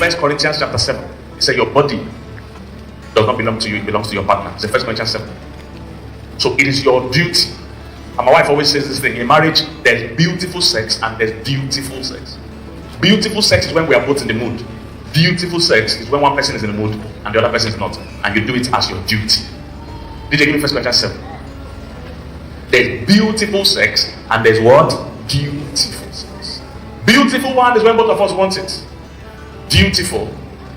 1 Corinthians chapter 7. It says your body does not belong to you, it belongs to your partner. It's 1 Corinthians 7. So it is your duty. And my wife always says this thing: in marriage, there's beautiful sex and there's dutiful sex. Beautiful sex is when we are both in the mood. Dutiful sex is when one person is in the mood and the other person is not, and you do it as your duty. Did you give me 1 Corinthians 7? There's beautiful sex and there's what? Dutiful sex. Beautiful one is when both of us want it. Dutiful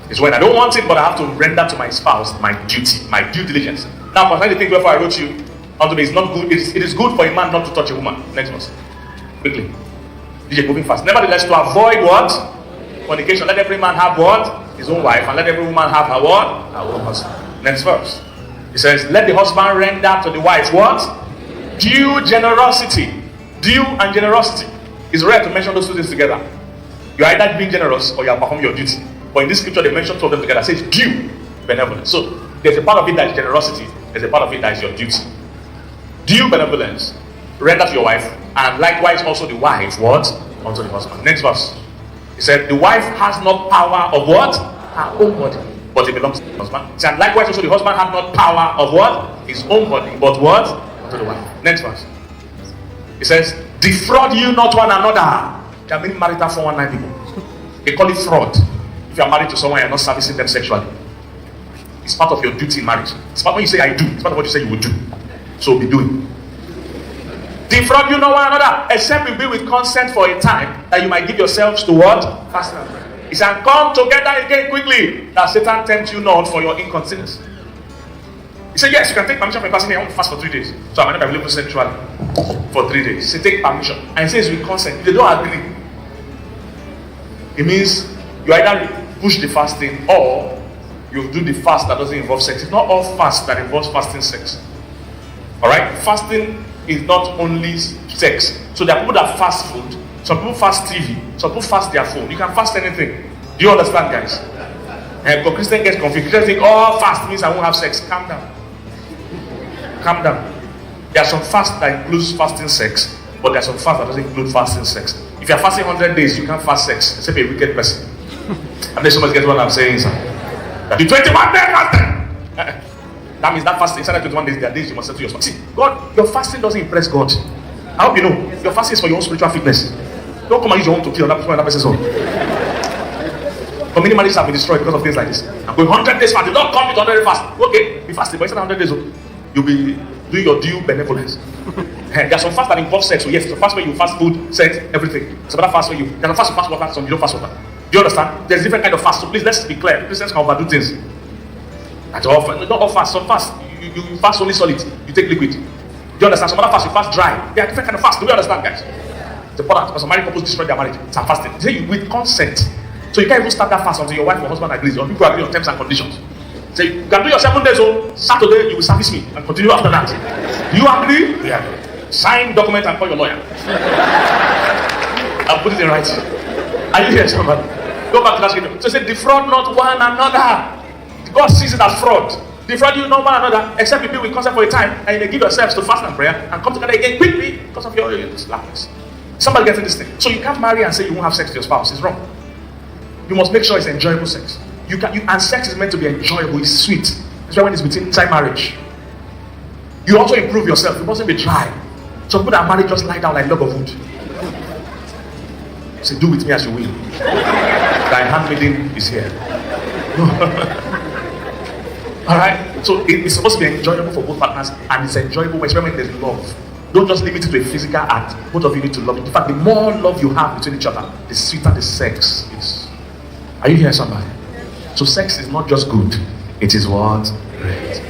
is when I don't want it, but I have to render to my spouse my duty, my due diligence. Now, concerning the thing before I wrote you, unto me, it's not good. It is good for a man not to touch a woman. Next verse. Quickly. DJ, moving fast. Nevertheless, to avoid what? Fornication. Let every man have what? His own wife, and let every woman have her what? Her own husband. Next verse. It says, let the husband render to the wife what? Due generosity. Due and generosity. It's rare to mention those two things together. You are either being generous or you are performing your duty. But in this scripture, they mention two of them together. It says due benevolence. So there's a part of it that is generosity. There's a part of it that is your duty. Due benevolence, render to your wife, and likewise also the wife what? Unto the husband. Next verse. He said, the wife has not power of what? Her own body, but it belongs to the husband. And likewise also the husband has not power of what? His own body, but what? Unto the wife. Next verse. It says, defraud you not one another. There are many marital 419 people. They call it fraud. If you are married to someone, you are not servicing them sexually. It's part of your duty in marriage. It's part when you say I do. It's part of what you say you will do. So be doing. Defraud you not one another, except you be with consent for a time, that you might give yourselves to what? Fasting and prayer. He said, come together again quickly, that Satan tempt you not for your incontinence. He said, yes, you can take permission from a person. I want to fast for 3 days. So I'm not available sexually for 3 days. He said, take permission. And he says with consent. If they don't agree, it means you either push the fasting or you do the fast that doesn't involve sex. It's not all fast that involves fasting sex. Alright? Fasting is not only sex. So there are people that fast food. Some people fast TV. Some people fast their phone. You can fast anything. Do you understand, guys? Because Christian gets confused. Christians think, oh, fast means I won't have sex. Calm down. Calm down. There are some fast that includes fasting sex, but there are some fast that doesn't include fasting sex. If you are fasting 100 days, you can't fast sex, except a wicked person. And then somebody gets what I'm saying, sir. That the 21 day fasting. That means that fasting, inside that 21 days, there are days you must settle your fasting. See, God, your fasting doesn't impress God. I hope you know. Your fasting is for your own spiritual fitness. Don't come and use your own to kill another person's own. For many marriages have been destroyed because of things like this. I'm going 100 days fast. You don't come with 100 days fast. Okay, be fasting, but instead of 100 days, you'll be doing your due benevolence. There are some fasts that involve sex. So yes, it's a fast where you fast food, sex, everything. It's another fast where there's a fast you fast water, some you don't fast water. Do you understand? There's different kind of fast. So please, let's be clear. Christians can overdo things. Not all fast. Some fast, you fast only solid. You take liquid. Do you understand? Some other fast, you fast dry. There are different kind of fast. Do you understand, guys? It's important because some married couples destroy their marriage. It's fasting. They say you with consent. So you can't even start that fast until your wife or husband agrees. Or people agree on terms and conditions. So you can do your 7 days. So Saturday you will service me and continue after that. Do you agree? Yeah. Sign document and call your lawyer. I'll put it in writing. Are you here, somebody? Go back to that scripture. So say, defraud not one another. God sees it as fraud. Defraud you not one another, except you be with consent for a time, and you may give yourselves to fast and prayer and come together again quickly because of your slackness. Somebody getting this thing. So you can't marry and say you won't have sex with your spouse. It's wrong. You must make sure it's enjoyable sex. And sex is meant to be enjoyable. It's sweet. That's why when it's between inside marriage, you also improve yourself. You mustn't be dry. Some people that are married just lie down like log of wood. Say, do with me as you will. Thy handmaiden is here. Alright? So it's supposed to be enjoyable for both partners, and it's enjoyable when there's love. Don't just limit it to a physical act. Both of you need to love it. In fact, the more love you have between each other, the sweeter the sex is. Are you here, somebody? So sex is not just good. It is what? Great.